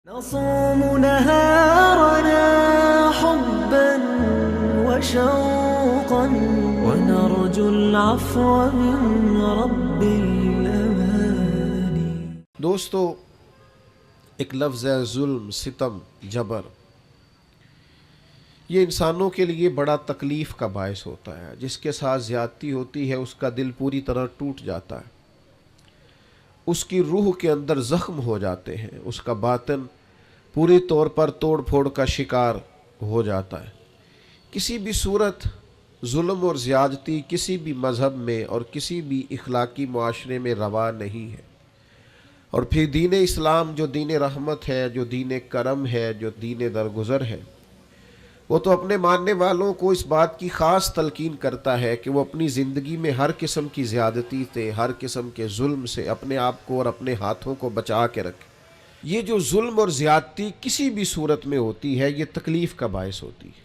نصوم نهارنا حبا وشوقا ونرجو العفو من رب الأماني. دوستو، ایک لفظ ہے ظلم، ستم، جبر. یہ انسانوں کے لیے بڑا تکلیف کا باعث ہوتا ہے. جس کے ساتھ زیادتی ہوتی ہے اس کا دل پوری طرح ٹوٹ جاتا ہے، اس کی روح کے اندر زخم ہو جاتے ہیں، اس کا باطن پوری طور پر توڑ پھوڑ کا شکار ہو جاتا ہے. کسی بھی صورت ظلم اور زیادتی کسی بھی مذہب میں اور کسی بھی اخلاقی معاشرے میں روا نہیں ہے. اور پھر دین اسلام جو دین رحمت ہے، جو دین کرم ہے، جو دین درگزر ہے، وہ تو اپنے ماننے والوں کو اس بات کی خاص تلقین کرتا ہے کہ وہ اپنی زندگی میں ہر قسم کی زیادتی سے، ہر قسم کے ظلم سے اپنے آپ کو اور اپنے ہاتھوں کو بچا کے رکھے. یہ جو ظلم اور زیادتی کسی بھی صورت میں ہوتی ہے، یہ تکلیف کا باعث ہوتی ہے.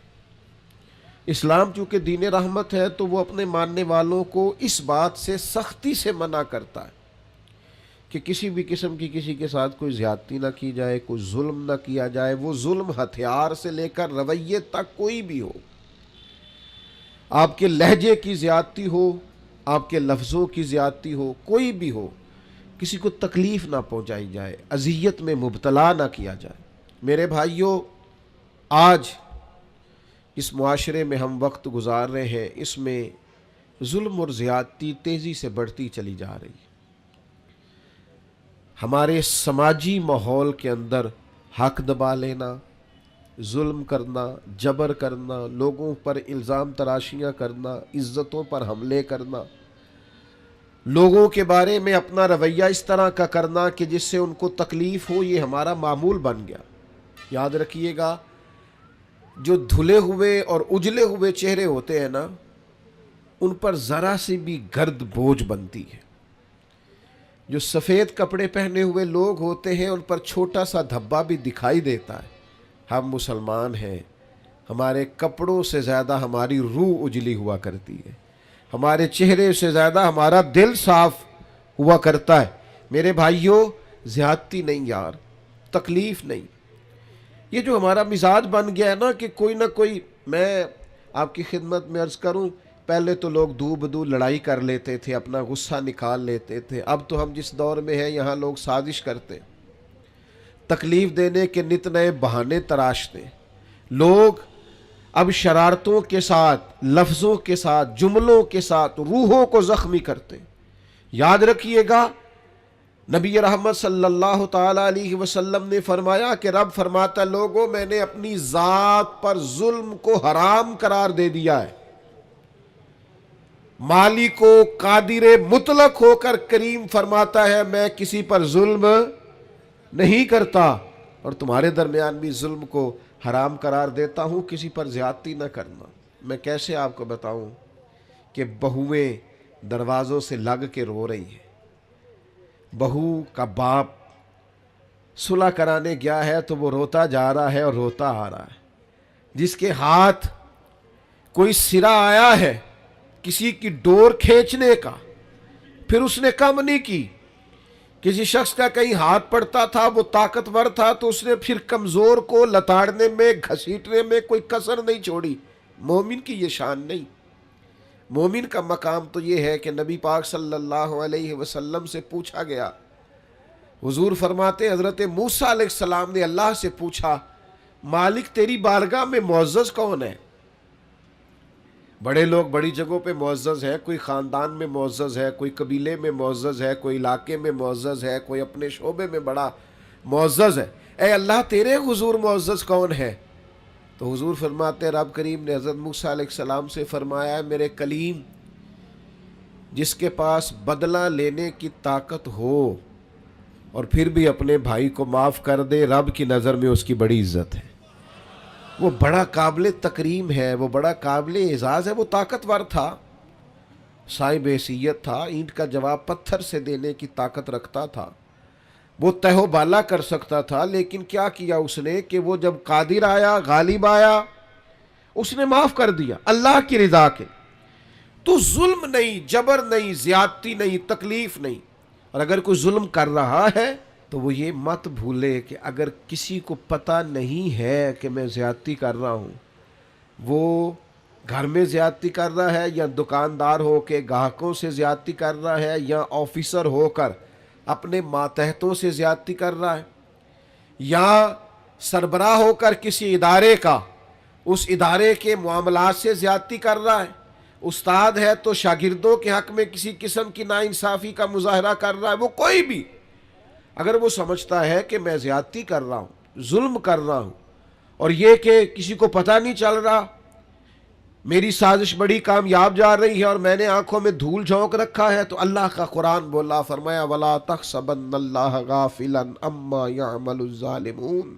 اسلام چونکہ دین رحمت ہے تو وہ اپنے ماننے والوں کو اس بات سے سختی سے منع کرتا ہے کہ کسی بھی قسم کی کسی کے ساتھ کوئی زیادتی نہ کی جائے، کوئی ظلم نہ کیا جائے. وہ ظلم ہتھیار سے لے کر رویے تک کوئی بھی ہو، آپ کے لہجے کی زیادتی ہو، آپ کے لفظوں کی زیادتی ہو، کوئی بھی ہو، کسی کو تکلیف نہ پہنچائی جائے، اذیت میں مبتلا نہ کیا جائے. میرے بھائیوں، آج اس معاشرے میں ہم وقت گزار رہے ہیں، اس میں ظلم اور زیادتی تیزی سے بڑھتی چلی جا رہی ہے. ہمارے سماجی ماحول کے اندر حق دبا لینا، ظلم کرنا، جبر کرنا، لوگوں پر الزام تراشیاں کرنا، عزتوں پر حملے کرنا، لوگوں کے بارے میں اپنا رویہ اس طرح کا کرنا کہ جس سے ان کو تکلیف ہو، یہ ہمارا معمول بن گیا. یاد رکھیے گا، جو دھلے ہوئے اور اجلے ہوئے چہرے ہوتے ہیں نا، ان پر ذرا سی بھی گرد بوجھ بنتی ہے. جو سفید کپڑے پہنے ہوئے لوگ ہوتے ہیں ان پر چھوٹا سا دھبا بھی دکھائی دیتا ہے. ہم مسلمان ہیں، ہمارے کپڑوں سے زیادہ ہماری روح اجلی ہوا کرتی ہے، ہمارے چہرے سے زیادہ ہمارا دل صاف ہوا کرتا ہے. میرے بھائیوں، زیادتی نہیں یار، تکلیف نہیں. یہ جو ہمارا مزاج بن گیا ہے نا کہ کوئی نہ کوئی، میں آپ کی خدمت میں عرض کروں، پہلے تو لوگ دو بدو لڑائی کر لیتے تھے، اپنا غصہ نکال لیتے تھے. اب تو ہم جس دور میں ہیں یہاں لوگ سازش کرتے، تکلیف دینے کے نت نئے بہانے تراشتے. لوگ اب شرارتوں کے ساتھ، لفظوں کے ساتھ، جملوں کے ساتھ روحوں کو زخمی کرتے. یاد رکھیے گا، نبی رحمت صلی اللہ تعالی علیہ وسلم نے فرمایا کہ رب فرماتا، لوگوں میں نے اپنی ذات پر ظلم کو حرام قرار دے دیا ہے. مالک و قادر مطلق ہو کر کریم فرماتا ہے میں کسی پر ظلم نہیں کرتا، اور تمہارے درمیان بھی ظلم کو حرام قرار دیتا ہوں، کسی پر زیادتی نہ کرنا. میں کیسے آپ کو بتاؤں کہ بہویں دروازوں سے لگ کے رو رہی ہیں. بہو کا باپ صلح کرانے گیا ہے تو وہ روتا جا رہا ہے اور روتا آ رہا ہے. جس کے ہاتھ کوئی سرا آیا ہے کسی کی ڈور کھینچنے کا، پھر اس نے کم نہیں کی. کسی شخص کا کہیں ہاتھ پڑتا تھا، وہ طاقتور تھا تو اس نے پھر کمزور کو لتاڑنے میں، گھسیٹنے میں کوئی کسر نہیں چھوڑی. مومن کی یہ شان نہیں. مومن کا مقام تو یہ ہے کہ نبی پاک صلی اللہ علیہ وسلم سے پوچھا گیا، حضور فرماتے حضرت موسیٰ علیہ السلام نے اللہ سے پوچھا، مالک تیری بارگاہ میں معزز کون ہے؟ بڑے لوگ بڑی جگہوں پہ معزز ہے، کوئی خاندان میں معزز ہے، کوئی قبیلے میں معزز ہے، کوئی علاقے میں معزز ہے، کوئی اپنے شعبے میں بڑا معزز ہے. اے اللہ تیرے حضور معزز کون ہے؟ تو حضور فرماتے رب کریم نے حضرت موسیٰ علیہ السلام سے فرمایا، میرے کلیم، جس کے پاس بدلہ لینے کی طاقت ہو اور پھر بھی اپنے بھائی کو معاف کر دے، رب کی نظر میں اس کی بڑی عزت ہے. وہ بڑا قابل تکریم ہے، وہ بڑا قابل اعزاز ہے. وہ طاقتور تھا، صاحب حیثیت تھا، اینٹ کا جواب پتھر سے دینے کی طاقت رکھتا تھا، وہ تہ و بالا کر سکتا تھا. لیکن کیا کیا اس نے کہ وہ جب قادر آیا، غالب آیا، اس نے معاف کر دیا اللہ کی رضا کے. تو ظلم نہیں، جبر نہیں، زیادتی نہیں، تکلیف نہیں. اور اگر کوئی ظلم کر رہا ہے تو وہ یہ مت بھولے کہ اگر کسی کو پتہ نہیں ہے کہ میں زیادتی کر رہا ہوں، وہ گھر میں زیادتی کر رہا ہے یا دکاندار ہو کے گاہکوں سے زیادتی کر رہا ہے یا آفیسر ہو کر اپنے ماتحتوں سے زیادتی کر رہا ہے یا سربراہ ہو کر کسی ادارے کا اس ادارے کے معاملات سے زیادتی کر رہا ہے، استاد ہے تو شاگردوں کے حق میں کسی قسم کی ناانصافی کا مظاہرہ کر رہا ہے، وہ کوئی بھی اگر وہ سمجھتا ہے کہ میں زیادتی کر رہا ہوں، ظلم کر رہا ہوں، اور یہ کہ کسی کو پتہ نہیں چل رہا، میری سازش بڑی کامیاب جا رہی ہے اور میں نے آنکھوں میں دھول جھونک رکھا ہے، تو اللہ کا قرآن بولا، فرمایا وَلَا تَحْسَبَنَّ اللَّهَ غَافِلًا عَمَّا يَعْمَلُ الظَّالِمُونَ،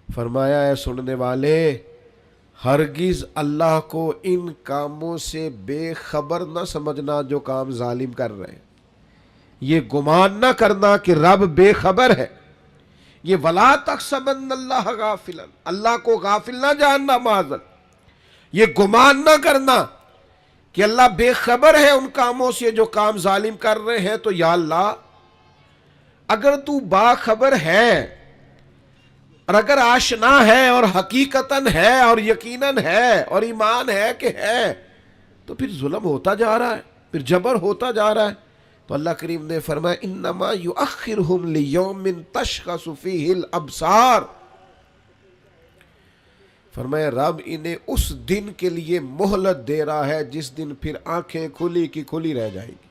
فرمایا اے سننے والے، ہرگز اللہ کو ان کاموں سے بے خبر نہ سمجھنا جو کام ظالم کر رہے ہیں، یہ گمان نہ کرنا کہ رب بے خبر ہے، یہ وَلَا تَحْسَبَنَّ اللَّهَ غَافِلًا، اللہ کو غافل نہ جاننا، معاذ، یہ گمان نہ کرنا کہ اللہ بے خبر ہے ان کاموں سے جو کام ظالم کر رہے ہیں، تو یا اللہ اگر تو باخبر ہے اور اگر آشنا ہے اور حقیقتاً ہے اور یقیناً ہے اور ایمان ہے کہ ہے، تو پھر ظلم ہوتا جا رہا ہے، پھر جبر ہوتا جا رہا ہے۔ تو اللہ کریم نے فرمایا انما یؤخرہم لیوم تشخص فیہ الابصار، فرمایا رب انہیں اس دن کے لیے مہلت دے رہا ہے جس دن پھر آنکھیں کھلی کی کھلی رہ جائیں گی،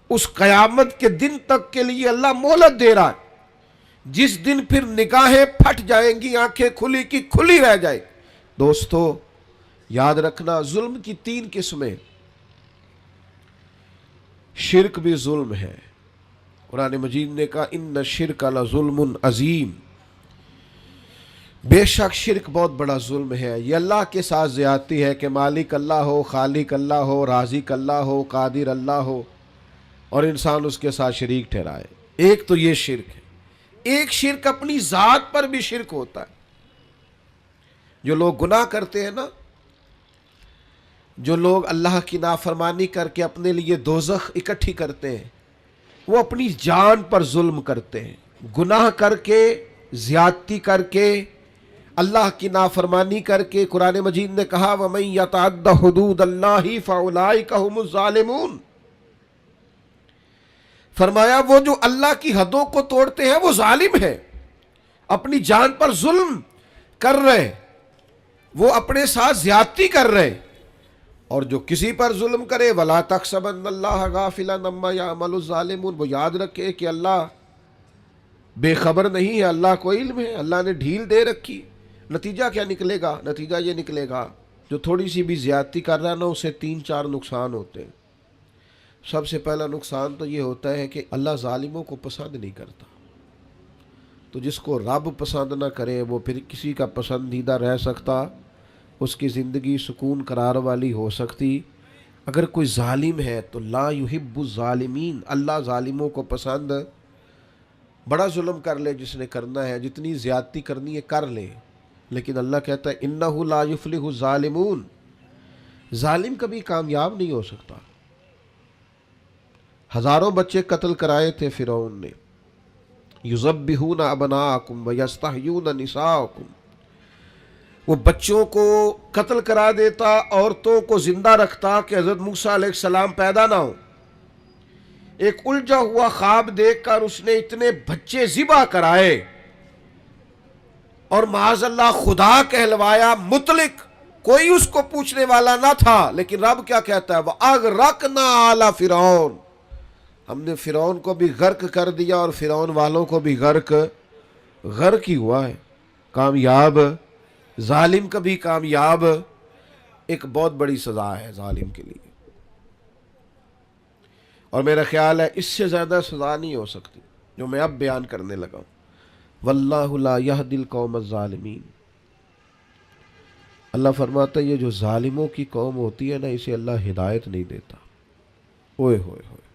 اس قیامت کے دن تک کے لیے اللہ مہلت دے رہا ہے جس دن پھر نگاہیں پھٹ جائیں گی، آنکھیں کھلی کی کھلی رہ جائیں۔ دوستو یاد رکھنا، ظلم کی 3 قسمیں، شرک بھی ظلم ہے، قرآن مجید نے کہا ان الشرک لظلم عظیم، بے شک شرک بہت بڑا ظلم ہے، یہ اللہ کے ساتھ زیادتی ہے کہ مالک اللہ ہو، خالق اللہ ہو، رازق اللہ ہو، قادر اللہ ہو اور انسان اس کے ساتھ شریک ٹھہرائے۔ ایک تو یہ شرک ہے، ایک شرک اپنی ذات پر بھی شرک ہوتا ہے، جو لوگ گناہ کرتے ہیں نا، جو لوگ اللہ کی نافرمانی کر کے اپنے لیے دوزخ اکٹھی کرتے ہیں، وہ اپنی جان پر ظلم کرتے ہیں، گناہ کر کے، زیادتی کر کے، اللہ کی نافرمانی کر کے۔ قرآن مجید نے کہا وَمَن يَتَعَدَّ حُدُودَ اللَّهِ فَأُولَٰئِكَ هُمُ الظَّالِمُونَ، فرمایا وہ جو اللہ کی حدوں کو توڑتے ہیں وہ ظالم ہیں، اپنی جان پر ظلم کر رہے، وہ اپنے ساتھ زیادتی کر رہے، اور جو کسی پر ظلم کرے وَلَا تَحْسَبَنَّ اللَّهَ غَافِلًا عَمَّا يَعْمَلُ الظَّالِمُونَ، وہ یاد رکھے کہ اللہ بے خبر نہیں ہے، اللہ کو علم ہے، اللہ نے ڈھیل دے رکھی۔ نتیجہ کیا نکلے گا؟ نتیجہ یہ نکلے گا جو تھوڑی سی بھی زیادتی کر رہا ہے نا، اسے 3-4 نقصان ہوتے ہیں۔ سب سے پہلا نقصان تو یہ ہوتا ہے کہ اللہ ظالموں کو پسند نہیں کرتا، تو جس کو رب پسند نہ کرے وہ پھر کسی کا پسندیدہ رہ سکتا، اس کی زندگی سکون قرار والی ہو سکتی۔ اگر کوئی ظالم ہے تو لا یحب الظالمین، اللہ ظالموں کو پسند، بڑا ظلم کر لے جس نے کرنا ہے، جتنی زیادتی کرنی ہے کر لے، لیکن اللہ کہتا ہے انہ لا یفلح الظالمون، ظالم کبھی کامیاب نہیں ہو سکتا۔ ہزاروں بچے قتل کرائے تھے فرعون نے، یذبحون ابناءکم ویستحیون نساءکم، وہ بچوں کو قتل کرا دیتا، عورتوں کو زندہ رکھتا کہ حضرت موسیٰ علیہ السلام پیدا نہ ہو۔ ایک الجھا ہوا خواب دیکھ کر اس نے اتنے بچے ذبح کرائے اور معاذ اللہ خدا کہلوایا، مطلق، کوئی اس کو پوچھنے والا نہ تھا، لیکن رب کیا کہتا ہے وَأَغْرَقْنَا آلَ فِرْعَوْنَ، ہم نے فرعون کو بھی غرق کر دیا اور فرعون والوں کو بھی غرق ہی ہوا ہے۔ کامیاب ظالم کبھی کامیاب، ایک بہت بڑی سزا ہے ظالم کے لیے، اور میرا خیال ہے اس سے زیادہ سزا نہیں ہو سکتی جو میں اب بیان کرنے لگا ہوں۔ واللہ لا یہدی القوم الظالمین، اللہ فرماتا ہے یہ جو ظالموں کی قوم ہوتی ہے نا، اسے اللہ ہدایت نہیں دیتا۔ اوئے ہوئے ہوئے،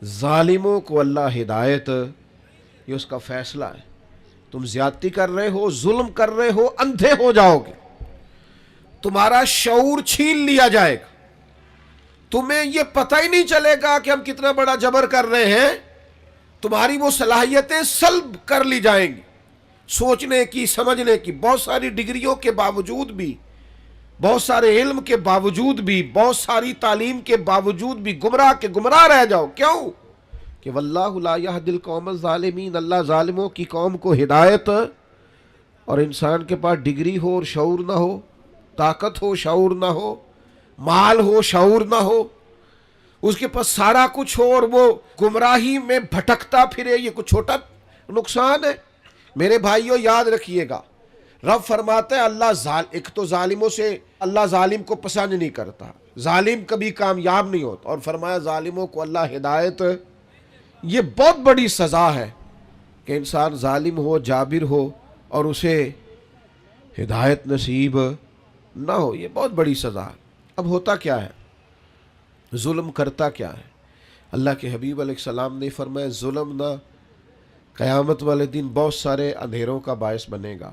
ظالموں کو اللہ ہدایت، یہ اس کا فیصلہ ہے۔ تم زیادتی کر رہے ہو، ظلم کر رہے ہو، اندھے ہو جاؤ گے، تمہارا شعور چھین لیا جائے گا، تمہیں یہ پتہ ہی نہیں چلے گا کہ ہم کتنا بڑا جبر کر رہے ہیں، تمہاری وہ صلاحیتیں سلب کر لی جائیں گی، سوچنے کی، سمجھنے کی۔ بہت ساری ڈگریوں کے باوجود بھی، بہت سارے علم کے باوجود بھی، بہت ساری تعلیم کے باوجود بھی گمراہ کے گمراہ رہ جاؤ۔ کیوں؟ کہ واللہ لا یہدی القوم الظالمین، اللہ ظالموں کی قوم کو ہدایت، اور انسان کے پاس ڈگری ہو اور شعور نہ ہو، طاقت ہو شعور نہ ہو، مال ہو شعور نہ ہو، اس کے پاس سارا کچھ ہو اور وہ گمراہی میں بھٹکتا پھرے، یہ کچھ چھوٹا نقصان ہے؟ میرے بھائیوں یاد رکھیے گا، رب فرماتا ہے اللہ ایک تو ظالموں سے اللہ ظالم کو پسند نہیں کرتا، ظالم کبھی کامیاب نہیں ہوتا، اور فرمایا ظالموں کو اللہ ہدایت، یہ بہت بڑی سزا ہے کہ انسان ظالم ہو، جابر ہو اور اسے ہدایت نصیب نہ ہو، یہ بہت بڑی سزا ہے۔ اب ہوتا کیا ہے؟ ظلم کرتا کیا ہے؟ اللہ کے حبیب علیہ السلام نے فرمایا ظلم نہ قیامت والے دن بہت سارے اندھیروں کا باعث بنے گا۔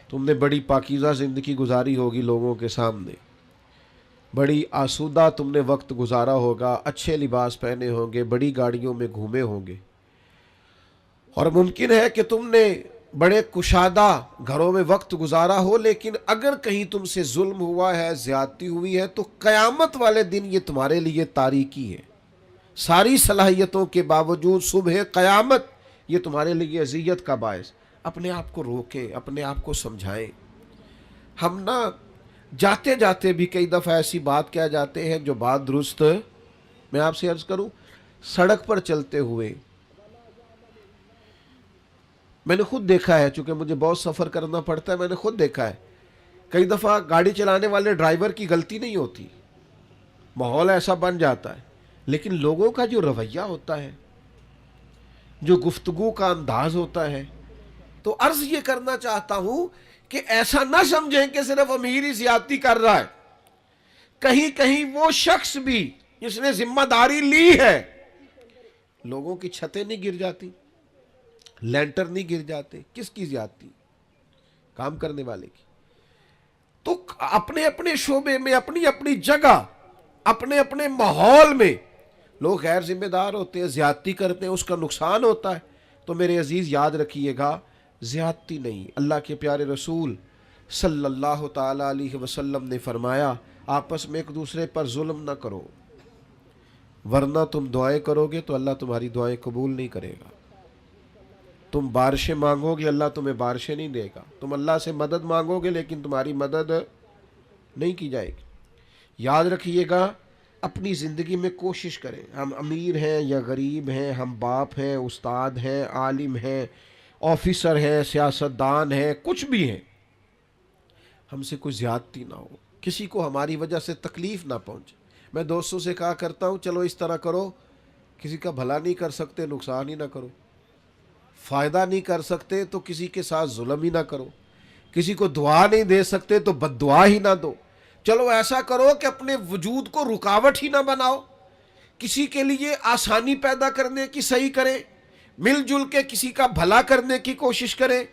تم نے بڑی پاکیزہ زندگی گزاری ہوگی لوگوں کے سامنے، بڑی آسودہ تم نے وقت گزارا ہوگا، اچھے لباس پہنے ہوں گے، بڑی گاڑیوں میں گھومے ہوں گے، اور ممکن ہے کہ تم نے بڑے کشادہ گھروں میں وقت گزارا ہو، لیکن اگر کہیں تم سے ظلم ہوا ہے، زیادتی ہوئی ہے، تو قیامت والے دن یہ تمہارے لیے تاریکی ہے۔ ساری صلاحیتوں کے باوجود صبح قیامت یہ تمہارے لیے اذیت کا باعث۔ اپنے آپ کو روکیں، اپنے آپ کو سمجھائیں۔ ہم نا جاتے جاتے بھی کئی دفعہ ایسی بات کہہ جاتے ہیں جو بات درست، میں آپ سے عرض کروں، سڑک پر چلتے ہوئے میں نے خود دیکھا ہے، چونکہ مجھے بہت سفر کرنا پڑتا ہے، میں نے خود دیکھا ہے کئی دفعہ گاڑی چلانے والے ڈرائیور کی غلطی نہیں ہوتی، ماحول ایسا بن جاتا ہے، لیکن لوگوں کا جو رویہ ہوتا ہے، جو گفتگو کا انداز ہوتا ہے، تو عرض یہ کرنا چاہتا ہوں کہ ایسا نہ سمجھیں کہ صرف امیر ہی زیادتی کر رہا ہے، کہیں کہیں وہ شخص بھی جس نے ذمہ داری لی ہے، لوگوں کی چھتیں نہیں گر جاتی، لینٹر نہیں گر جاتے، کس کی زیادتی؟ کام کرنے والے کی۔ تو اپنے اپنے شعبے میں، اپنی اپنی جگہ، اپنے اپنے ماحول میں لوگ غیر ذمہ دار ہوتے ہیں، زیادتی کرتے ہیں، اس کا نقصان ہوتا ہے۔ تو میرے عزیز یاد رکھیے گا، زیادتی نہیں۔ اللہ کے پیارے رسول صلی اللہ تعالی علیہ وسلم نے فرمایا آپس میں ایک دوسرے پر ظلم نہ کرو، ورنہ تم دعائیں کرو گے تو اللہ تمہاری دعائیں قبول نہیں کرے گا۔ تم بارشیں مانگو گے، اللہ تمہیں بارشیں نہیں دے گا۔ تم اللہ سے مدد مانگو گے لیکن تمہاری مدد نہیں کی جائے گی۔ یاد رکھیے گا، اپنی زندگی میں کوشش کریں، ہم امیر ہیں یا غریب ہیں، ہم باپ ہیں، استاد ہیں، عالم ہیں، آفیسر ہیں، سیاستدان ہیں، کچھ بھی ہیں، ہم سے کوئی زیادتی نہ ہو، کسی کو ہماری وجہ سے تکلیف نہ پہنچے۔ میں دوستوں سے کہا کرتا ہوں چلو اس طرح کرو، کسی کا بھلا نہیں کر سکتے نقصان ہی نہ کرو، فائدہ نہیں کر سکتے تو کسی کے ساتھ ظلم ہی نہ کرو، کسی کو دعا نہیں دے سکتے تو بد دعا ہی نہ دو۔ چلو ایسا کرو کہ اپنے وجود کو رکاوٹ ہی نہ بناؤ، کسی کے لیے آسانی پیدا کرنے کی صحیح کریں، مل جل کے کسی کا بھلا کرنے کی کوشش کریں،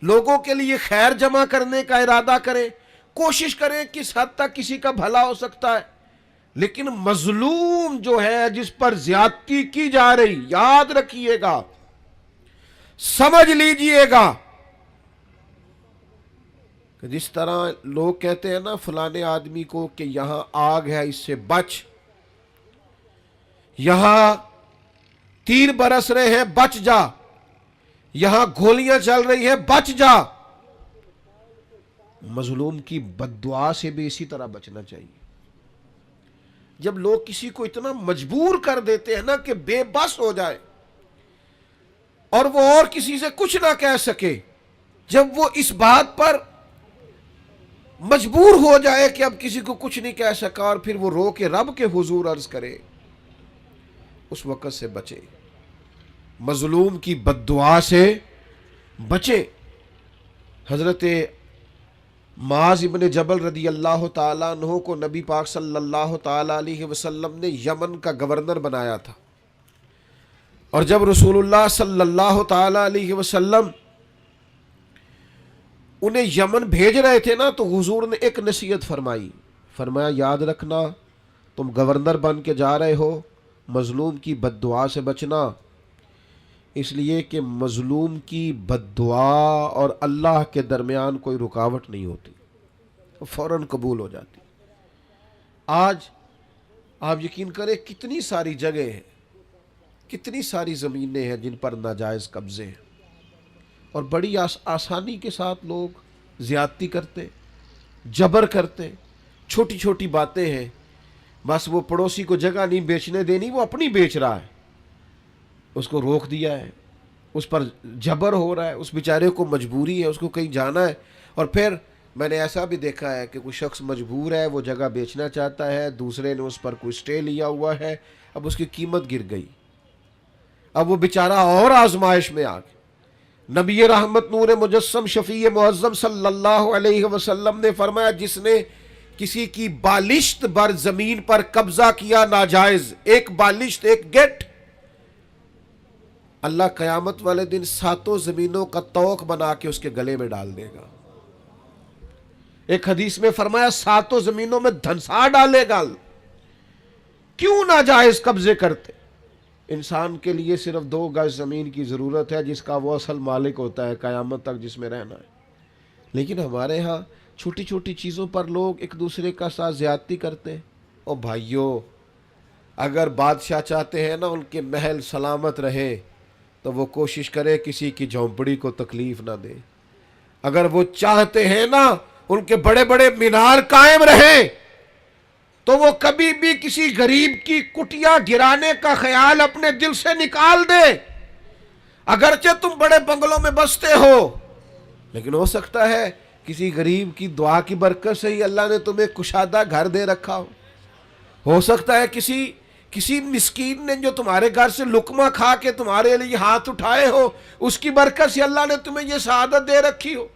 لوگوں کے لیے خیر جمع کرنے کا ارادہ کریں، کوشش کریں کس حد تک کسی کا بھلا ہو سکتا ہے۔ لیکن مظلوم جو ہے، جس پر زیادتی کی جا رہی، یاد رکھیے گا، سمجھ لیجئے گا کہ جس طرح لوگ کہتے ہیں نا فلانے آدمی کو کہ یہاں آگ ہے اس سے بچ، یہاں تیر برس رہے ہیں بچ جا، یہاں گولیاں چل رہی ہیں بچ جا، مظلوم کی بد دعا سے بھی اسی طرح بچنا چاہیے۔ جب لوگ کسی کو اتنا مجبور کر دیتے ہیں نا کہ بے بس ہو جائے اور وہ اور کسی سے کچھ نہ کہہ سکے، جب وہ اس بات پر مجبور ہو جائے کہ اب کسی کو کچھ نہیں کہہ سکا اور پھر وہ رو کے رب کے حضور عرض کرے، اس وقت سے بچے، مظلوم کی بد دعا سے بچے۔ حضرت معاذ ابن جبل رضی اللہ تعالیٰ عنہ کو نبی پاک صلی اللہ تعالیٰ علیہ وسلم نے یمن کا گورنر بنایا تھا، اور جب رسول اللہ صلی اللہ تعالیٰ علیہ وسلم انہیں یمن بھیج رہے تھے نا، تو حضور نے ایک نصیحت فرمایا یاد رکھنا تم گورنر بن کے جا رہے ہو، مظلوم کی بد دعا سے بچنا، اس لیے کہ مظلوم کی بد دعا اور اللہ کے درمیان کوئی رکاوٹ نہیں ہوتی، فوراً قبول ہو جاتی۔ آج آپ یقین کریں کتنی ساری جگہ ہیں، کتنی ساری زمینیں ہیں جن پر ناجائز قبضے ہیں، اور بڑی آسانی کے ساتھ لوگ زیادتی کرتے، جبر کرتے، چھوٹی چھوٹی باتیں ہیں، بس وہ پڑوسی کو جگہ نہیں بیچنے دینی، وہ اپنی بیچ رہا ہے، اس کو روک دیا ہے، اس پر جبر ہو رہا ہے، اس بیچارے کو مجبوری ہے، اس کو کہیں جانا ہے، اور پھر میں نے ایسا بھی دیکھا ہے کہ کوئی شخص مجبور ہے، وہ جگہ بیچنا چاہتا ہے، دوسرے نے اس پر کوئی سٹے لیا ہوا ہے، اب اس کی قیمت گر گئی، اب وہ بیچارہ اور آزمائش میں آ گیا۔ نبی رحمت نور مجسم شفیع معظم صلی اللہ علیہ وسلم نے فرمایا، جس نے کسی کی بالشت بر زمین پر قبضہ کیا ناجائز، ایک بالشت، ایک گٹ، اللہ قیامت والے دن 7 زمینوں کا طوق بنا کے اس کے گلے میں ڈال دے گا۔ ایک حدیث میں فرمایا 7 زمینوں میں دھنسا ڈالے گا۔ کیوں ناجائز قبضے کرتے؟ انسان کے لیے صرف 2 گز زمین کی ضرورت ہے، جس کا وہ اصل مالک ہوتا ہے قیامت تک، جس میں رہنا ہے۔ لیکن ہمارے ہاں چھوٹی چھوٹی چیزوں پر لوگ ایک دوسرے کا ساتھ زیادتی کرتے ہیں۔ او بھائیو، اگر بادشاہ چاہتے ہیں نا ان کے محل سلامت رہے تو وہ کوشش کرے کسی کی جھونپڑی کو تکلیف نہ دے۔ اگر وہ چاہتے ہیں نا ان کے بڑے بڑے مینار قائم رہیں تو وہ کبھی بھی کسی غریب کی کٹیا گرانے کا خیال اپنے دل سے نکال دے۔ اگرچہ تم بڑے بنگلوں میں بستے ہو، لیکن ہو سکتا ہے کسی غریب کی دعا کی برکت سے ہی اللہ نے تمہیں کشادہ گھر دے رکھا ہو سکتا ہے کسی مسکین نے جو تمہارے گھر سے لقمہ کھا کے تمہارے لیے ہاتھ اٹھائے ہو، اس کی برکت سے اللہ نے تمہیں یہ سعادت دے رکھی ہو۔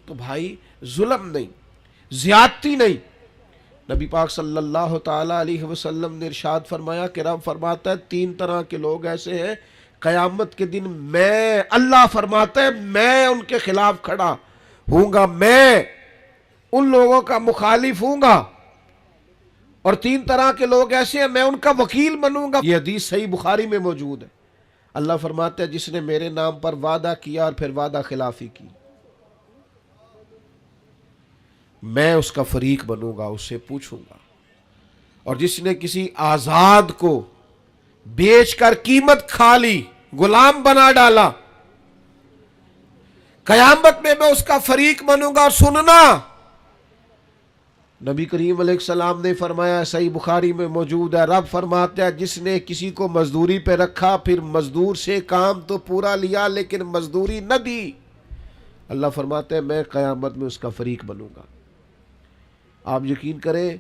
تو بھائی ظلم نہیں، زیادتی نہیں۔ نبی پاک صلی اللہ تعالی علیہ وسلم نے ارشاد فرمایا کہ رب فرماتا ہے 3 طرح کے لوگ ایسے ہیں قیامت کے دن میں، اللہ فرماتا ہے میں ان کے خلاف کھڑا ہوں گا، میں ان لوگوں کا مخالف ہوں گا، اور 3 طرح کے لوگ ایسے ہیں میں ان کا وکیل بنوں گا۔ یہ حدیث صحیح بخاری میں موجود ہے۔ اللہ فرماتا ہے جس نے میرے نام پر وعدہ کیا اور پھر وعدہ خلافی کی، میں اس کا فریق بنوں گا، اس سے پوچھوں گا۔ اور جس نے کسی آزاد کو بیچ کر قیمت کھا لی، غلام بنا ڈالا، قیامت میں اس کا فریق بنوں گا۔ اور سننا، نبی کریم علیہ السلام نے فرمایا، صحیح بخاری میں موجود ہے، رب فرماتا ہے جس نے کسی کو مزدوری پہ رکھا، پھر مزدور سے کام تو پورا لیا لیکن مزدوری نہ دی، اللہ فرماتا ہے میں قیامت میں اس کا فریق بنوں گا۔ آپ یقین کریں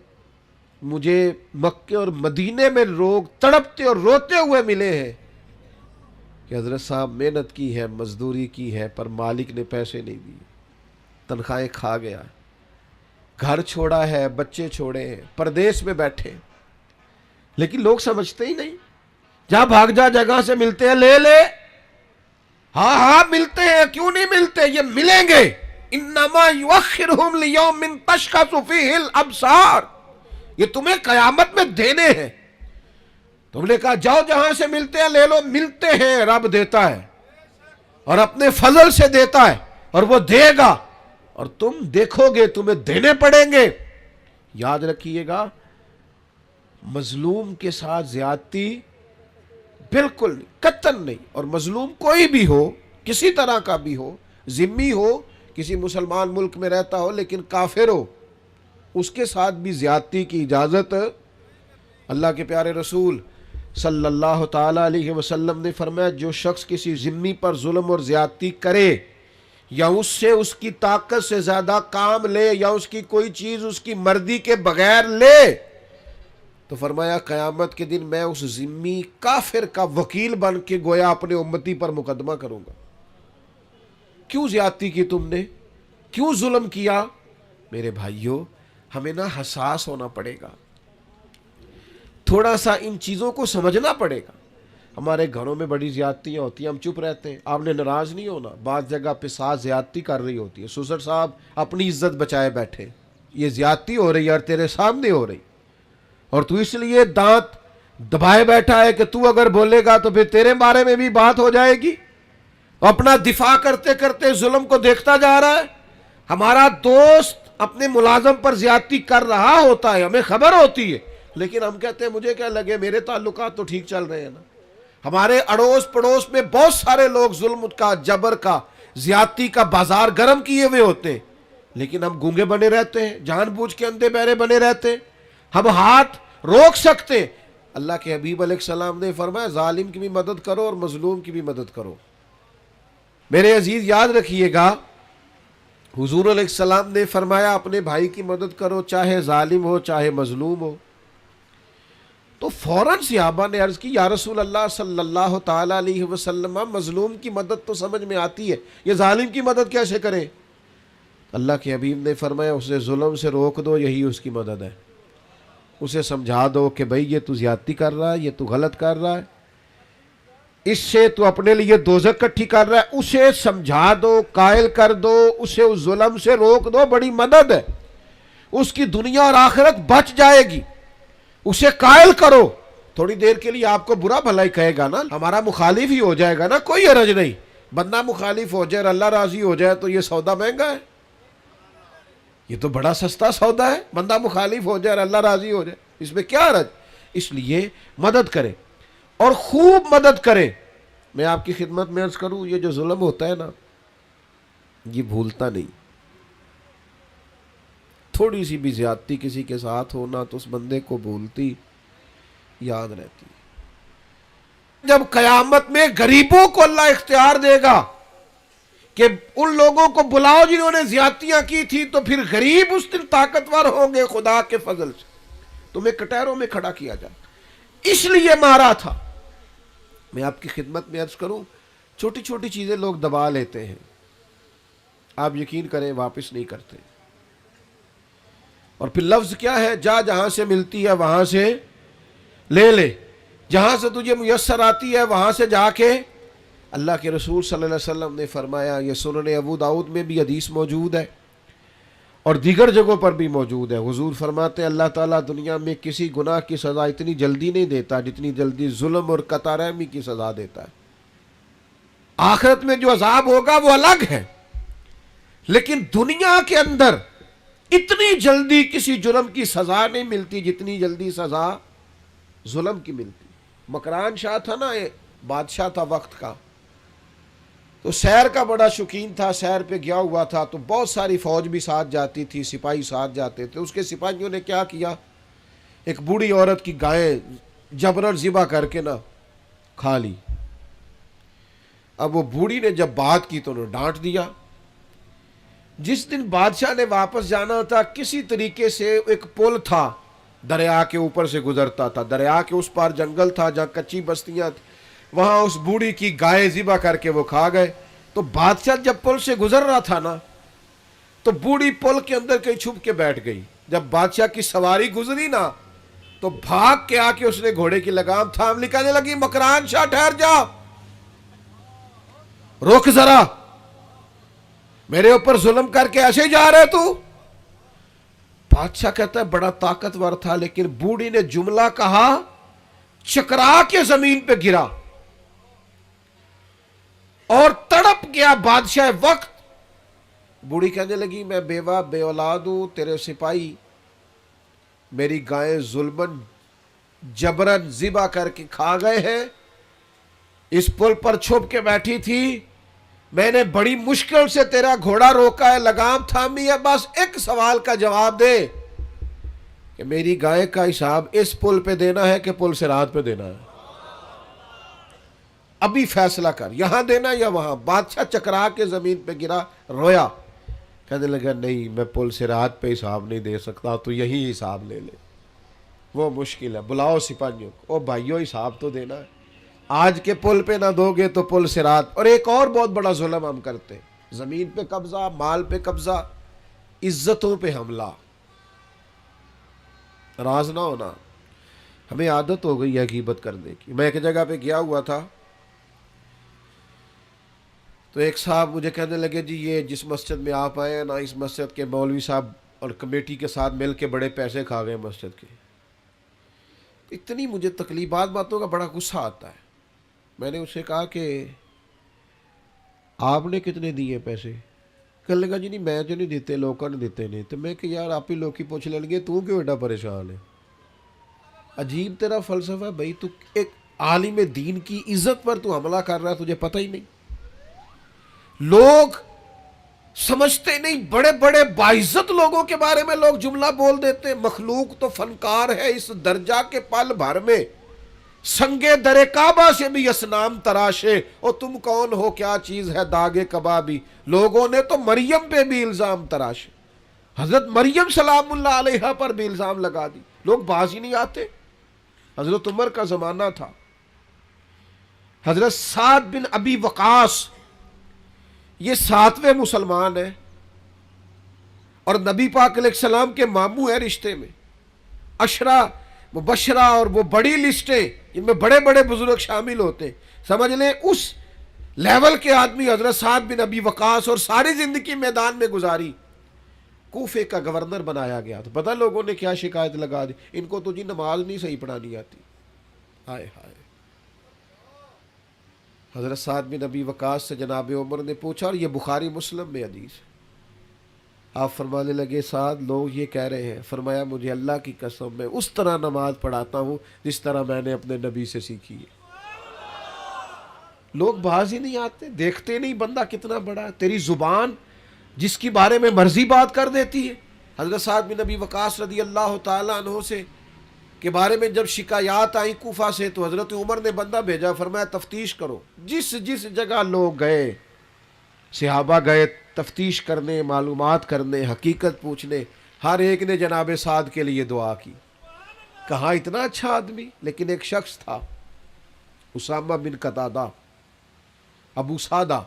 مجھے مکے اور مدینے میں لوگ تڑپتے اور روتے ہوئے ملے ہیں کہ حضرت صاحب محنت کی ہے، مزدوری کی ہے، پر مالک نے پیسے نہیں دیے، تنخواہیں کھا گیا، گھر چھوڑا ہے، بچے چھوڑے ہیں، پردیس میں بیٹھے، لیکن لوگ سمجھتے ہی نہیں۔ جہاں بھاگ جا جگہ سے ملتے ہیں لے لے، ہاں ملتے ہیں، کیوں نہیں ملتے، یہ ملیں گے۔ انما یؤخرہم لیوم تشخص فیہ الابصار، یہ تمہیں قیامت میں دینے ہیں۔ تم نے کہا جاؤ جہاں سے ملتے ہیں لے لو، ملتے ہیں، رب دیتا ہے اور اپنے فضل سے دیتا ہے، اور وہ دے گا اور تم دیکھو گے تمہیں دینے پڑیں گے۔ یاد رکھیے گا مظلوم کے ساتھ زیادتی بالکل نہیں، قطعاً نہیں۔ اور مظلوم کوئی بھی ہو، کسی طرح کا بھی ہو، ذمہ ہو، کسی مسلمان ملک میں رہتا ہو لیکن کافر ہو، اس کے ساتھ بھی زیادتی کی اجازت اللہ کے پیارے رسول صلی اللہ تعالی علیہ وسلم نے فرمایا جو شخص کسی ذمہ پر ظلم اور زیادتی کرے، یا اس سے اس کی طاقت سے زیادہ کام لے، یا اس کی کوئی چیز اس کی مرضی کے بغیر لے، تو فرمایا قیامت کے دن میں اس ذمہ کافر کا وکیل بن کے گویا اپنے امتی پر مقدمہ کروں گا۔ کیوں زیادتی کی تم نے؟ کیوں ظلم کیا؟ میرے بھائیوں ہمیں نا حساس ہونا پڑے گا، تھوڑا سا ان چیزوں کو سمجھنا پڑے گا۔ ہمارے گھروں میں بڑی زیادتیاں ہوتی ہیں، ہم چپ رہتے ہیں، آپ نے ناراض نہیں ہونا، بعض جگہ پہ ساس زیادتی کر رہی ہوتی ہے، سسر صاحب اپنی عزت بچائے بیٹھے، یہ زیادتی ہو رہی ہے اور تیرے سامنے ہو رہی، اور تو اس لیے دانت دبائے بیٹھا ہے کہ تو اگر بولے گا تو پھر تیرے بارے میں بھی بات ہو جائے گی. اپنا دفاع کرتے کرتے ظلم کو دیکھتا جا رہا ہے. ہمارا دوست اپنے ملازم پر زیادتی کر رہا ہوتا ہے, ہمیں خبر ہوتی ہے, لیکن ہم کہتے ہیں مجھے کیا لگے, میرے تعلقات تو ٹھیک چل رہے ہیں نا. ہمارے اڑوس پڑوس میں بہت سارے لوگ ظلم کا, جبر کا, زیادتی کا بازار گرم کیے ہوئے ہوتے ہیں, لیکن ہم گونگے بنے رہتے ہیں, جان بوجھ کے اندھے بہرے بنے رہتے ہیں. ہم ہاتھ روک سکتے. اللہ کے حبیب علیہ السلام نے فرمایا ظالم کی بھی مدد کرو اور مظلوم کی بھی مدد کرو. میرے عزیز یاد رکھیے گا, حضور علیہ السلام نے فرمایا اپنے بھائی کی مدد کرو, چاہے ظالم ہو چاہے مظلوم ہو. تو فوراً صحابہ نے عرض کی یا رسول اللہ صلی اللہ تعالی علیہ وسلم, مظلوم کی مدد تو سمجھ میں آتی ہے, یہ ظالم کی مدد کیسے کریں؟ اللہ کے حبیب نے فرمایا اسے ظلم سے روک دو, یہی اس کی مدد ہے. اسے سمجھا دو کہ بھئی یہ تو زیادتی کر رہا ہے, یہ تو غلط کر رہا ہے, اس سے تو اپنے لیے دوزخ کٹھی کر رہا ہے. اسے سمجھا دو, قائل کر دو, اسے اس ظلم سے روک دو, بڑی مدد ہے. اس کی دنیا اور آخرت بچ جائے گی. اسے قائل کرو. تھوڑی دیر کے لیے آپ کو برا بھلا ہی کہے گا نا, ہمارا مخالف ہی ہو جائے گا نا, کوئی حرج نہیں. بندہ مخالف ہو جائے اور اللہ راضی ہو جائے تو یہ سودا مہنگا ہے, یہ تو بڑا سستا سودا ہے. بندہ مخالف ہو جائے اور اللہ راضی ہو جائے, اس میں کیا حرج؟ اس لیے مدد کریں اور خوب مدد کریں. میں آپ کی خدمت میں عرض کروں, یہ جو ظلم ہوتا ہے نا, یہ بھولتا نہیں. تھوڑی سی بھی زیادتی کسی کے ساتھ ہونا تو اس بندے کو بھولتی یاد رہتی. جب قیامت میں غریبوں کو اللہ اختیار دے گا کہ ان لوگوں کو بلاؤ جنہوں نے زیادتیاں کی تھی, تو پھر غریب اس دن طاقتور ہوں گے خدا کے فضل سے, تمہیں کٹہروں میں کھڑا کیا جائے. اس لیے مارا تھا. میں آپ کی خدمت میں عرض کروں, چھوٹی چھوٹی چیزیں لوگ دبا لیتے ہیں, آپ یقین کریں واپس نہیں کرتے. اور پھر لفظ کیا ہے, جا جہاں سے ملتی ہے وہاں سے لے لے, جہاں سے تجھے میسر آتی ہے وہاں سے جا کے. اللہ کے رسول صلی اللہ علیہ وسلم نے فرمایا, یہ سنن ابو داؤد میں بھی حدیث موجود ہے اور دیگر جگہوں پر بھی موجود ہے. حضور فرماتے ہیں اللہ تعالیٰ دنیا میں کسی گناہ کی سزا اتنی جلدی نہیں دیتا جتنی جلدی ظلم اور قطع رحمی کی سزا دیتا ہے. آخرت میں جو عذاب ہوگا وہ الگ ہے, لیکن دنیا کے اندر اتنی جلدی کسی جرم کی سزا نہیں ملتی جتنی جلدی سزا ظلم کی ملتی. مکران شاہ تھا نا, بادشاہ تھا وقت کا, تو سیر کا بڑا شوقین تھا. سیر پہ گیا ہوا تھا تو بہت ساری فوج بھی ساتھ جاتی تھی, سپاہی ساتھ جاتے تھے. اس کے سپاہیوں نے کیا کیا, ایک بوڑھی عورت کی گائے جبرن ذبح کر کے نا کھا لی. اب وہ بوڑھی نے جب بات کی تو انہوں نے ڈانٹ دیا. جس دن بادشاہ نے واپس جانا تھا, کسی طریقے سے ایک پل تھا, دریا کے اوپر سے گزرتا تھا. دریا کے اس پار جنگل تھا جہاں کچی بستیاں تھیں, وہاں اس بوڑھی کی گائے ذبح کر کے وہ کھا گئے. تو بادشاہ جب پل سے گزر رہا تھا نا, تو بوڑھی پل کے اندر کہیں چھپ کے بیٹھ گئی. جب بادشاہ کی سواری گزری نا, تو بھاگ کے آ کے اس نے گھوڑے کی لگام تھام لی. کہنے لگی مکران شاہ ٹھہر جا, روک ذرا, میرے اوپر ظلم کر کے ایسے ہی جا رہے تو. بادشاہ کہتا ہے بڑا طاقتور تھا, لیکن بوڑھی نے جملہ کہا, چکرا کے زمین پہ گرا اور تڑپ گیا بادشاہ وقت. بوڑھی کہنے لگی میں بیوہ بے اولاد ہوں, تیرے سپاہی میری گائیں ظلمن جبرن ذبح کر کے کھا گئے ہیں. اس پل پر چھپ کے بیٹھی تھی, میں نے بڑی مشکل سے تیرا گھوڑا روکا ہے, لگام تھامی ہے, بس ایک سوال کا جواب دے کہ میری گائے کا حساب اس پل پہ دینا ہے کہ پل سے رات پہ دینا ہے. ابھی فیصلہ کر, یہاں دینا یا وہاں. بادشاہ چکرا کے زمین پہ گرا, رویا, کہنے لگا نہیں میں پل سے رات پہ حساب نہیں دے سکتا, تو یہی حساب لے لے. وہ مشکل ہے, بلاؤ سپاہیوں کو, او بھائیو حساب تو دینا ہے. آج کے پل پہ نہ دو گے تو پل سے رات. اور ایک اور بہت بڑا ظلم ہم کرتے ہیں, زمین پہ قبضہ, مال پہ قبضہ, عزتوں پہ حملہ. راز نہ ہونا, ہمیں عادت ہو گئی ہے غیبت کرنے کی. میں ایک جگہ پہ گیا ہوا تھا, تو ایک صاحب مجھے کہنے لگے جی یہ جس مسجد میں آپ آئے ہیں نا, اس مسجد کے مولوی صاحب اور کمیٹی کے ساتھ مل کے بڑے پیسے کھا گئے مسجد کے. اتنی مجھے تکلیف، بعض باتوں کا بڑا غصہ آتا ہے. میں نے اسے کہا کہ آپ نے کتنے دیے پیسے؟ کہنے لگا جی نہیں میں جو نہیں دیتے لوگوں نے دیتے نہیں. تو میں کہ یار آپ ہی لوگ کی پوچھ لیں گے تو کیوں ایڈا پریشان ہے؟ عجیب تیرا فلسفہ ہے بھائی، تو ایک عالم دین کی عزت پر تو حملہ کر رہا ہے، تجھے پتہ ہی نہیں. لوگ سمجھتے نہیں، بڑے بڑے باعزت لوگوں کے بارے میں لوگ جملہ بول دیتے. مخلوق تو فنکار ہے اس درجہ کے پل بھر میں سنگے در کعبہ سے بھی اسنام تراشے، اور تم کون ہو کیا چیز ہے داغے کبابی. لوگوں نے تو مریم پہ بھی الزام تراشے، حضرت مریم سلام اللہ علیہا پر بھی الزام لگا دی. لوگ باز ہی نہیں آتے. حضرت عمر کا زمانہ تھا، حضرت سعد بن ابی وقاص یہ 7ویں مسلمان ہیں اور نبی پاک علیہ السلام کے ماموں ہیں رشتے میں. عشرہ مبشرہ اور وہ بڑی لسٹیں جن میں بڑے بڑے بزرگ شامل ہوتے، سمجھ لیں اس لیول کے آدمی حضرت سعد بن ابی وقاص، اور ساری زندگی میدان میں گزاری. کوفے کا گورنر بنایا گیا. تو پتہ لوگوں نے کیا شکایت لگا دی، ان کو تو جی نماز نہیں صحیح پڑھانی آتی. ہائے ہائے. حضرت سعد بن ابی وقاص سے جناب عمر نے پوچھا، اور یہ بخاری مسلم میں حدیث ہے. آپ فرمانے لگے سعد لوگ یہ کہہ رہے ہیں. فرمایا مجھے اللہ کی قسم میں اس طرح نماز پڑھاتا ہوں جس طرح میں نے اپنے نبی سے سیکھی ہے. لوگ باز ہی نہیں آتے، دیکھتے نہیں بندہ کتنا بڑا ہے. تیری زبان جس کی بارے میں مرضی بات کر دیتی ہے. حضرت سعد بن ابی وقاص رضی اللہ تعالیٰ عنہ سے کے بارے میں جب شکایات آئیں کوفہ سے، تو حضرت عمر نے بندہ بھیجا، فرمایا تفتیش کرو. جس جس جگہ لوگ گئے، صحابہ گئے تفتیش کرنے، معلومات کرنے، حقیقت پوچھنے، ہر ایک نے جناب سعد کے لیے دعا کی. کہاں اتنا اچھا آدمی. لیکن ایک شخص تھا اسامہ بن قتادہ ابو سعدہ،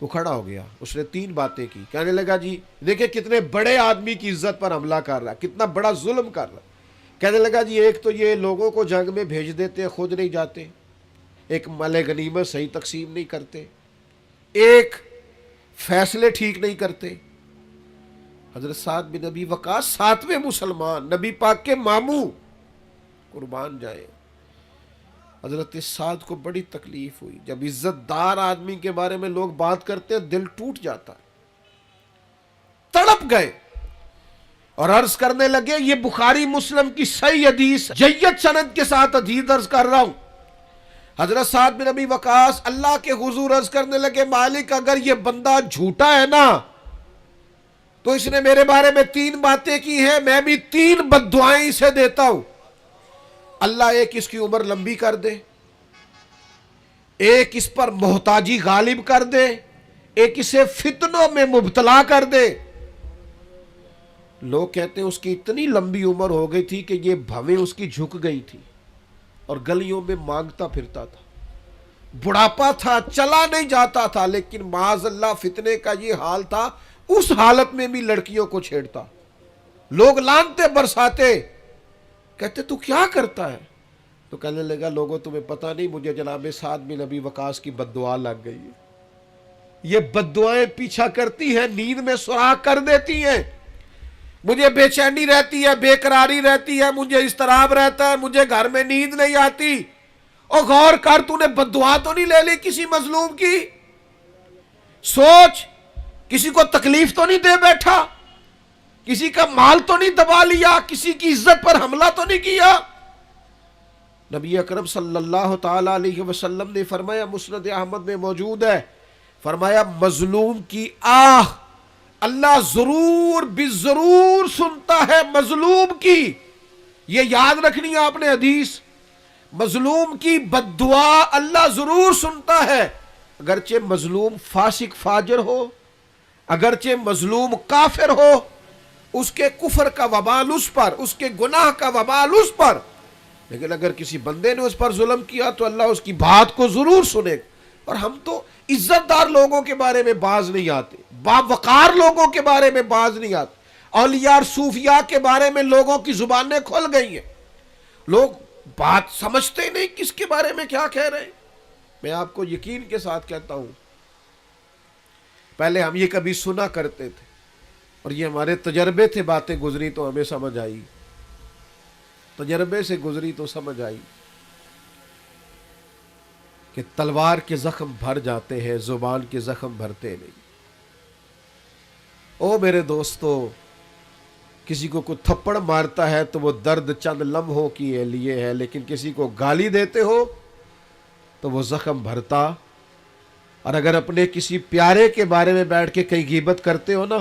وہ کھڑا ہو گیا. اس نے 3 باتیں کی. کہنے لگا جی دیکھیں کتنے بڑے آدمی کی عزت پر حملہ کر رہا ہے، کتنا بڑا ظلم کر رہا ہے. کہنے لگا جی ایک تو یہ لوگوں کو جنگ میں بھیج دیتے خود نہیں جاتے، ایک مال غنیمت صحیح تقسیم نہیں کرتے، ایک فیصلے ٹھیک نہیں کرتے. حضرت سعد بن ابی وقاص 7ویں مسلمان، نبی پاک کے ماموں، قربان جائیں. حضرت سعد کو بڑی تکلیف ہوئی. جب عزت دار آدمی کے بارے میں لوگ بات کرتے ہیں دل ٹوٹ جاتا ہے. تڑپ گئے اور عرض کرنے لگے، یہ بخاری مسلم کی صحیح حدیث جید سند کے ساتھ حدیث عرض کر رہا ہوں. حضرت سعد بن ابی وقاص اللہ کے حضور عرض کرنے لگے، مالک اگر یہ بندہ جھوٹا ہے نا تو اس نے میرے بارے میں 3 باتیں کی ہیں، میں بھی 3 بددعائیں اسے دیتا ہوں. اللہ ایک اس کی عمر لمبی کر دے، ایک اس پر محتاجی غالب کر دے، ایک اسے فتنوں میں مبتلا کر دے. لوگ کہتے ہیں اس کی اتنی لمبی عمر ہو گئی تھی کہ یہ بھویں اس کی جھک گئی تھی اور گلیوں میں مانگتا پھرتا تھا. بڑھاپا تھا، چلا نہیں جاتا تھا، لیکن معاذ اللہ فتنے کا یہ حال تھا، اس حالت میں بھی لڑکیوں کو چھیڑتا. لوگ لانتے برساتے، کہتے تو کیا کرتا ہے؟ تو کہنے لگا لوگوں تمہیں پتہ نہیں، مجھے جناب سعد بن ابی وقاص کی بددعا لگ گئی ہے. یہ بددعائیں پیچھا کرتی ہیں، نیند میں سراغ کر دیتی ہیں. مجھے بے چینی رہتی ہے، بے قراری رہتی ہے، مجھے اضطراب رہتا ہے، مجھے گھر میں نیند نہیں آتی. اور غور کر، تو نے بددعا تو نہیں لے لی کسی مظلوم کی؟ سوچ، کسی کو تکلیف تو نہیں دے بیٹھا، کسی کا مال تو نہیں دبا لیا، کسی کی عزت پر حملہ تو نہیں کیا؟ نبی اکرم صلی اللہ تعالی علیہ وسلم نے فرمایا، مسند احمد میں موجود ہے، فرمایا مظلوم کی آہ اللہ ضرور بالضرور سنتا ہے. مظلوم کی، یہ یاد رکھنی ہے آپ نے حدیث، مظلوم کی بددعا اللہ ضرور سنتا ہے. اگرچہ مظلوم فاسق فاجر ہو، اگرچہ مظلوم کافر ہو، اس کے کفر کا وبال اس پر، اس کے گناہ کا وبال اس پر، لیکن اگر کسی بندے نے اس پر ظلم کیا تو اللہ اس کی بات کو ضرور سنے. اور ہم تو عزت دار لوگوں کے بارے میں باز نہیں آتے، باوقار لوگوں کے بارے میں باز نہیں آتے. اولیاء اور صوفیاء کے بارے میں لوگوں کی زبانیں کھل گئی ہیں، لوگ بات سمجھتے نہیں کس کے بارے میں کیا کہہ رہے ہیں. میں آپ کو یقین کے ساتھ کہتا ہوں، پہلے ہم یہ کبھی سنا کرتے تھے اور یہ ہمارے تجربے تھے، باتیں گزری تو ہمیں سمجھ آئی. تجربے سے گزری تو سمجھ آئی کہ تلوار کے زخم بھر جاتے ہیں، زبان کے زخم بھرتے نہیں۔ او میرے دوستو، کسی کو کوئی تھپڑ مارتا ہے تو وہ درد چند لمحوں کے لیے ہے، لیکن کسی کو گالی دیتے ہو تو وہ زخم بھرتا۔ اور اگر اپنے کسی پیارے کے بارے میں بیٹھ کے کہیں غیبت کرتے ہو نا،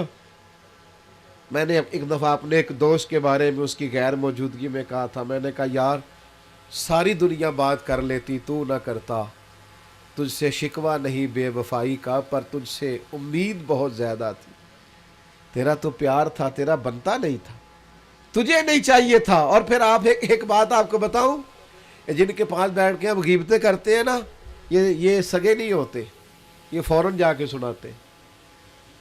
میں نے ایک دفعہ اپنے ایک دوست کے بارے میں اس کی غیر موجودگی میں کہا تھا، میں نے کہا یار ساری دنیا بات کر لیتی تو نہ کرتا، تجھ سے شکوہ نہیں بے وفائی کا، پر تجھ سے امید بہت زیادہ تھی، تیرا تو پیار تھا، تیرا بنتا نہیں تھا، تجھے نہیں چاہیے تھا۔ اور پھر آپ ایک بات آپ کو بتاؤں، جن کے پاس بیٹھ کے ہم غیبتیں کرتے ہیں نا، یہ سگے نہیں ہوتے، یہ فوراً جا کے سناتے،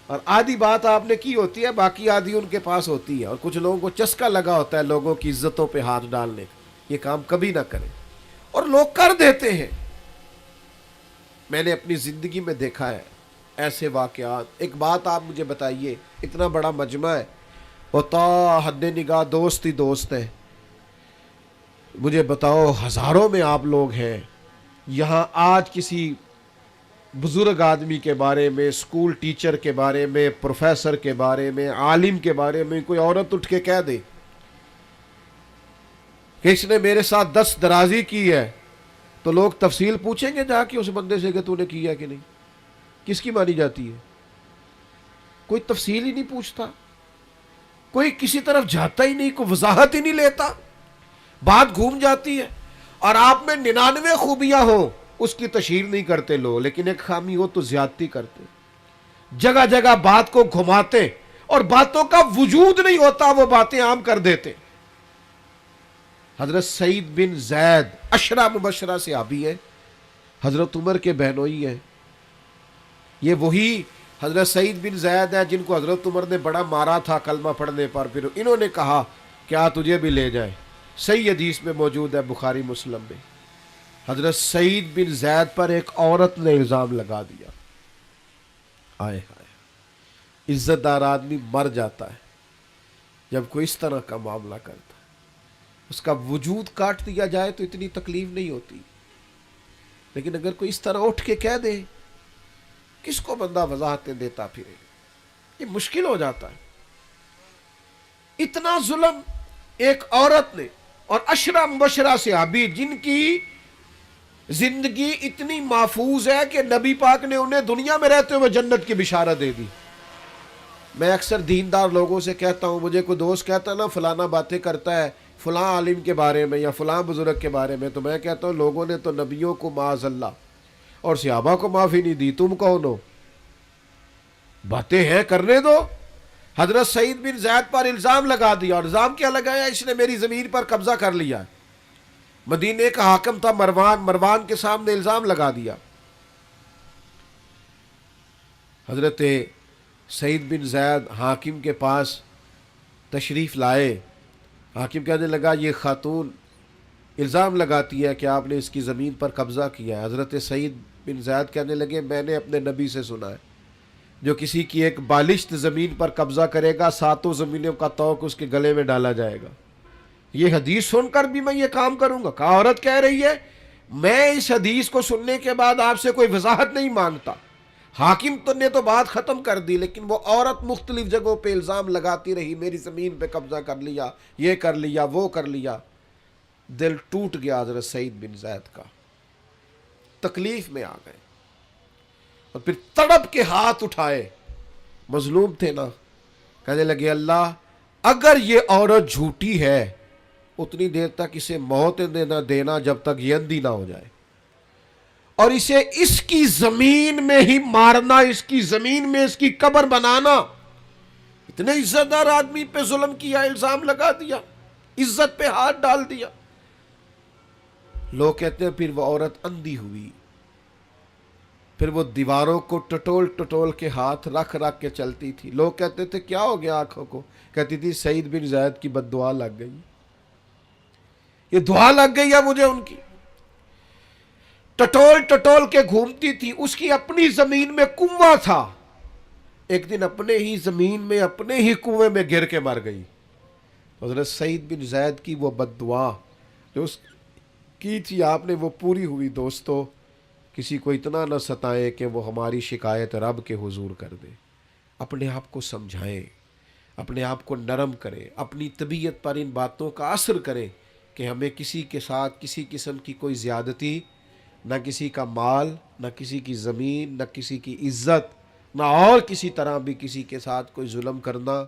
اور آدھی بات آپ نے کی ہوتی ہے، باقی آدھی ان کے پاس ہوتی ہے، اور کچھ لوگوں کو چسکا لگا ہوتا ہے لوگوں کی عزتوں پہ ہاتھ ڈالنے کا، یہ کام کبھی نہ کریں، اور لوگ کر دیتے ہیں۔ میں نے اپنی زندگی میں دیکھا ہے ایسے واقعات۔ ایک بات آپ مجھے بتائیے، اتنا بڑا مجمع ہے، ہوتا حد نگاہ دوست ہی دوست ہے، مجھے بتاؤ ہزاروں میں آپ لوگ ہیں، یہاں آج کسی بزرگ آدمی کے بارے میں، اسکول ٹیچر کے بارے میں، پروفیسر کے بارے میں، عالم کے بارے میں کوئی عورت اٹھ کے کہہ دے کہ اس نے میرے ساتھ دست درازی کی ہے، تو لوگ تفصیل پوچھیں گے جا کے اس بندے سے کہ تو نے کیا کہ نہیں؟ کس کی مانی جاتی ہے؟ کوئی تفصیل ہی نہیں پوچھتا، کوئی کسی طرف جاتا ہی نہیں، کوئی وضاحت ہی نہیں لیتا، بات گھوم جاتی ہے۔ اور آپ میں 99 خوبیاں ہوں، اس کی تشہیر نہیں کرتے لوگ، لیکن ایک خامی ہو تو زیادتی کرتے، جگہ جگہ بات کو گھماتے، اور باتوں کا وجود نہیں ہوتا، وہ باتیں عام کر دیتے۔ حضرت سعید بن زید عشرہ مبشرہ صحابی ہے، حضرت عمر کے بہنوئی ہیں، یہ وہی حضرت سعید بن زید ہے جن کو حضرت عمر نے بڑا مارا تھا کلمہ پڑھنے پر، پھر انہوں نے کہا کیا تجھے بھی لے جائیں، صحیح حدیث میں موجود ہے بخاری مسلم میں۔ حضرت سعید بن زید پر ایک عورت نے الزام لگا دیا، آئے ہائے، عزت دار آدمی مر جاتا ہے جب کوئی اس طرح کا معاملہ کرتا ہے، اس کا وجود کاٹ دیا جائے تو اتنی تکلیف نہیں ہوتی، لیکن اگر کوئی اس طرح اٹھ کے کہہ دے، کس کو بندہ وضاحتیں دیتا پھرے، یہ مشکل ہو جاتا ہے۔ اتنا ظلم ایک عورت نے، اور عشرہ مبشرہ صحابی جن کی زندگی اتنی محفوظ ہے کہ نبی پاک نے انہیں دنیا میں رہتے ہوئے جنت کی بشارت دے دی۔ میں اکثر دیندار لوگوں سے کہتا ہوں، مجھے کوئی دوست کہتا ہے نا فلانا باتیں کرتا ہے فلاں عالم کے بارے میں یا فلاں بزرگ کے بارے میں، تو میں کہتا ہوں لوگوں نے تو نبیوں کو معاذ اللہ اور صحابہ کو معافی نہیں دی، تم کون ہو؟ باتیں ہیں کرنے دو۔ حضرت سعید بن زید پر الزام لگا دیا، اور الزام کیا لگایا؟ اس نے میری زمین پر قبضہ کر لیا۔ مدینے کا حاکم تھا مروان کے سامنے الزام لگا دیا۔ حضرت سعید بن زید حاکم کے پاس تشریف لائے، حاکم کہنے لگا یہ خاتون الزام لگاتی ہے کہ آپ نے اس کی زمین پر قبضہ کیا ہے۔ حضرت سعید بن زید کہنے لگے میں نے اپنے نبی سے سنا ہے جو کسی کی ایک بالشت زمین پر قبضہ کرے گا 7 زمینوں کا توق اس کے گلے میں ڈالا جائے گا، یہ حدیث سن کر بھی میں یہ کام کروں گا؟ کہا عورت کہہ رہی ہے میں اس حدیث کو سننے کے بعد آپ سے کوئی وضاحت نہیں مانگتا۔ حاکم نے تو بات ختم کر دی، لیکن وہ عورت مختلف جگہوں پہ الزام لگاتی رہی، میری زمین پہ قبضہ کر لیا، یہ کر لیا، وہ کر لیا۔ دل ٹوٹ گیا حضرت سعید بن زید کا، تکلیف میں آ گئے، اور پھر تڑپ کے ہاتھ اٹھائے، مظلوم تھے نا، کہنے لگے اللہ اگر یہ عورت جھوٹی ہے اتنی دیر تک اسے موت نہ دینا جب تک یہ اندھی نہ ہو جائے، اور اسے اس کی زمین میں ہی مارنا، اس کی زمین میں اس کی قبر بنانا۔ اتنے عزت دار آدمی پہ ظلم کیا، الزام لگا دیا، عزت پہ ہاتھ ڈال دیا۔ لوگ کہتے ہیں پھر وہ عورت اندھی ہوئی، پھر وہ دیواروں کو ٹٹول کے ہاتھ رکھ کے چلتی تھی۔ لوگ کہتے تھے کیا ہو گیا آنکھوں کو؟ کہتی تھی سعید بن زید کی بد دعا لگ گئی، یہ دعا لگ گئی ہے مجھے ان کی۔ ٹٹول کے گھومتی تھی، اس کی اپنی زمین میں کنواں تھا، ایک دن اپنے ہی زمین میں اپنے ہی کنویں میں گر کے مر گئی۔ حضرت سعید بن زید کی وہ بد دعا جو اس کی تھی آپ نے وہ پوری ہوئی۔ دوستو، کسی کو اتنا نہ ستائیں کہ وہ ہماری شکایت رب کے حضور کر دے۔ اپنے آپ کو سمجھائیں، اپنے آپ کو نرم کریں، اپنی طبیعت پر ان باتوں کا اثر کریں کہ ہمیں کسی کے ساتھ کسی قسم کی کوئی زیادتی، نہ کسی کا مال، نہ کسی کی زمین، نہ کسی کی عزت، نہ اور کسی طرح بھی کسی کے ساتھ کوئی ظلم کرنا